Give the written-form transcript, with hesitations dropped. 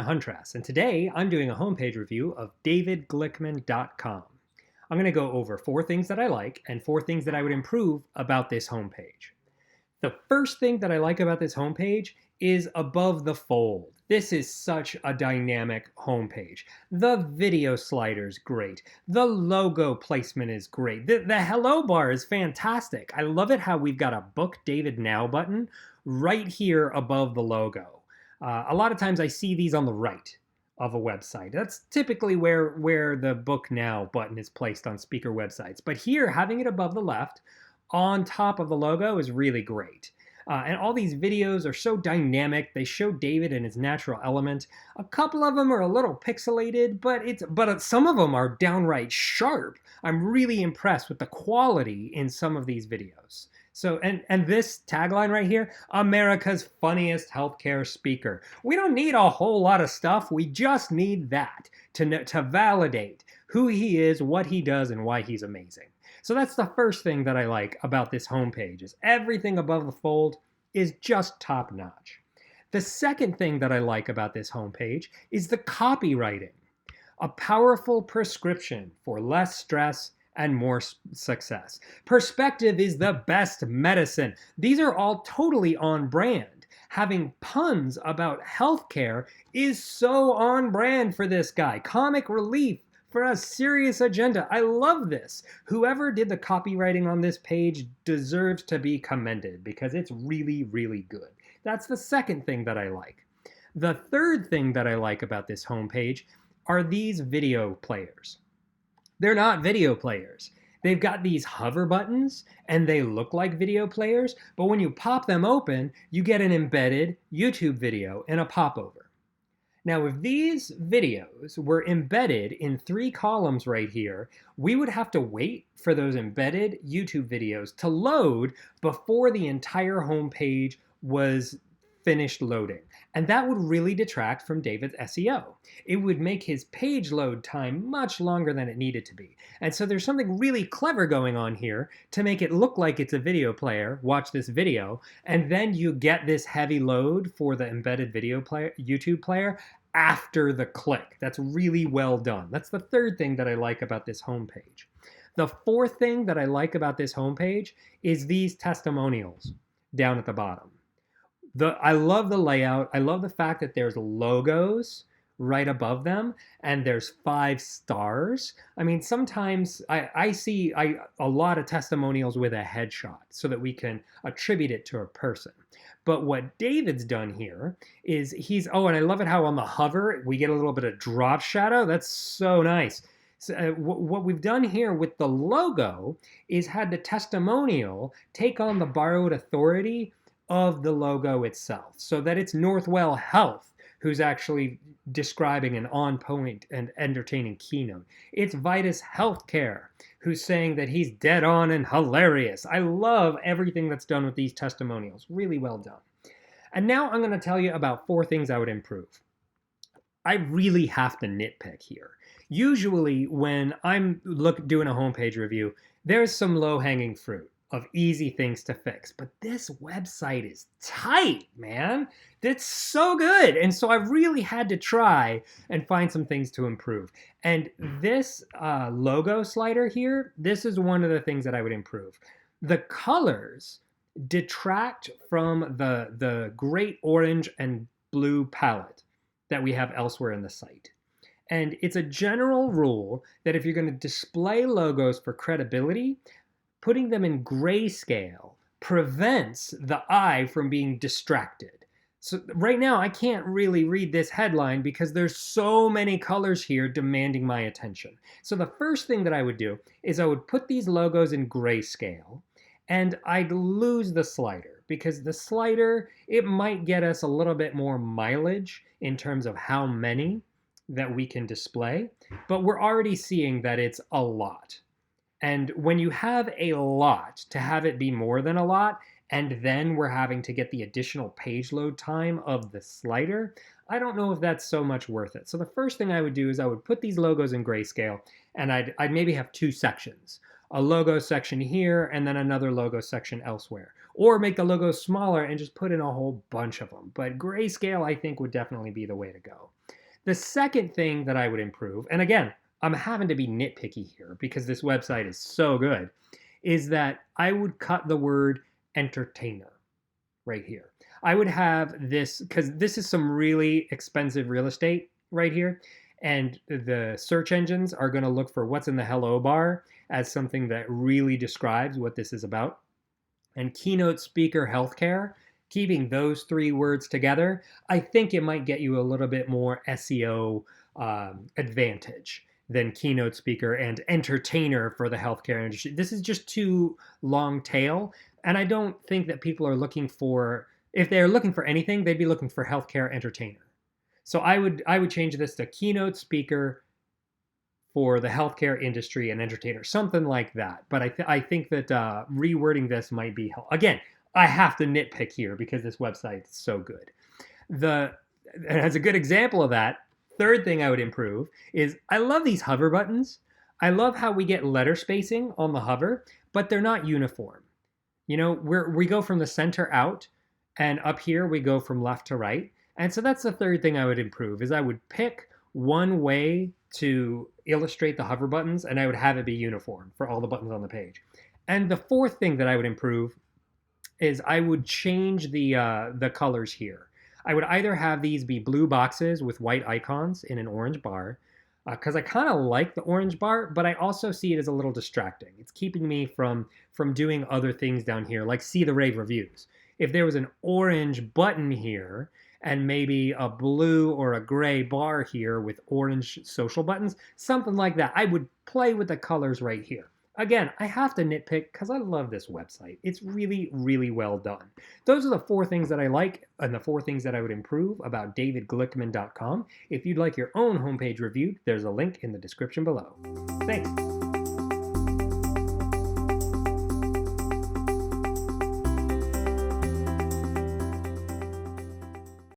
Huntress, and today I'm doing a homepage review of davidglickman.com. I'm going to go over 4 things that I like and 4 things that I would improve about this homepage. The first thing that I like about this homepage is above the fold. This is such a dynamic homepage. The video slider's great. The logo placement is great. The hello bar is fantastic. I love it how we've got a Book David Now button right here above the logo. A lot of times I see these on the right of a website. That's typically where the Book Now button is placed on speaker websites. But here, having it above the left on top of the logo is really great. And all these videos are so dynamic. They show David in his natural element. A couple of them are a little pixelated, but some of them are downright sharp. I'm really impressed with the quality in some of these videos. So, and this tagline right here, America's funniest healthcare speaker. We don't need a whole lot of stuff. We just need that to validate who he is, what he does, and why he's amazing. So that's the first thing that I like about this homepage is everything above the fold is just top notch. The second thing that I like about this homepage is the copywriting. A powerful prescription for less stress and more success. Perspective is the best medicine. These are all totally on brand. Having puns about healthcare is so on brand for this guy. Comic relief for a serious agenda. I love this. Whoever did the copywriting on this page deserves to be commended because it's really, really good. That's the second thing that I like. The third thing that I like about this homepage are these video players. They're not video players. They've got these hover buttons and they look like video players, but when you pop them open, you get an embedded YouTube video and a popover. Now, if these videos were embedded in 3 columns right here, we would have to wait for those embedded YouTube videos to load before the entire homepage was finished loading. And that would really detract from David's SEO. It would make his page load time much longer than it needed to be. And so there's something really clever going on here to make it look like it's a video player. Watch this video, and then you get this heavy load for the embedded video player, YouTube player, after the click. That's really well done. That's the third thing that I like about this homepage. The fourth thing that I like about this homepage is these testimonials down at the bottom. I love the layout. I love the fact that there's logos right above them and there's 5 stars. I mean, sometimes I see a lot of testimonials with a headshot so that we can attribute it to a person. But what David's done here is and I love it how on the hover, we get a little bit of drop shadow. That's so nice. So, what we've done here with the logo is had the testimonial take on the borrowed authority of the logo itself, so that it's Northwell Health who's actually describing an on-point and entertaining keynote. It's Vitus Healthcare who's saying that he's dead on and hilarious. I love everything that's done with these testimonials. Really well done. And now I'm going to tell you about 4 things I would improve. I really have to nitpick here. Usually when I'm doing a homepage review, there's some low-hanging fruit of easy things to fix. But this website is tight, man. It's so good. And so I really had to try and find some things to improve. And this logo slider here, this is one of the things that I would improve. The colors detract from the great orange and blue palette that we have elsewhere in the site. And it's a general rule that if you're going to display logos for credibility, putting them in grayscale prevents the eye from being distracted. So right now I can't really read this headline because there's so many colors here demanding my attention. So the first thing that I would do is I would put these logos in grayscale and I'd lose the slider because the slider, it might get us a little bit more mileage in terms of how many that we can display, but we're already seeing that it's a lot. And when you have a lot, to have it be more than a lot, and then we're having to get the additional page load time of the slider, I don't know if that's so much worth it. So the first thing I would do is I would put these logos in grayscale, and I'd maybe have 2 sections. A logo section here, and then another logo section elsewhere. Or make the logos smaller and just put in a whole bunch of them. But grayscale, I think, would definitely be the way to go. The second thing that I would improve, and again, I'm having to be nitpicky here because this website is so good, is that I would cut the word entertainer right here. I would have this, because this is some really expensive real estate right here. And the search engines are going to look for what's in the hello bar as something that really describes what this is about. And keynote speaker healthcare, keeping those three words together, I think it might get you a little bit more SEO advantage than keynote speaker and entertainer for the healthcare industry. This is just too long tail. And I don't think that people are looking for, if they're looking for anything, they'd be looking for healthcare entertainer. So I would change this to keynote speaker for the healthcare industry and entertainer, something like that. But I think that rewording this might be helpful. Again, I have to nitpick here because this website is so good. And as a good example of that, third thing I would improve is I love these hover buttons. I love how we get letter spacing on the hover, but they're not uniform. You know, we go from the center out, and up here we go from left to right. And so that's the third thing I would improve is I would pick one way to illustrate the hover buttons, and I would have it be uniform for all the buttons on the page. And the fourth thing that I would improve is I would change the colors here. I would either have these be blue boxes with white icons in an orange bar, because I kind of like the orange bar, but I also see it as a little distracting. It's keeping me from doing other things down here, like see the rave reviews. If there was an orange button here, and maybe a blue or a gray bar here with orange social buttons, something like that. I would play with the colors right here. Again, I have to nitpick because I love this website. It's really, really well done. Those are the four things that I like and the four things that I would improve about davidglickman.com. If you'd like your own homepage reviewed, there's a link in the description below. Thanks.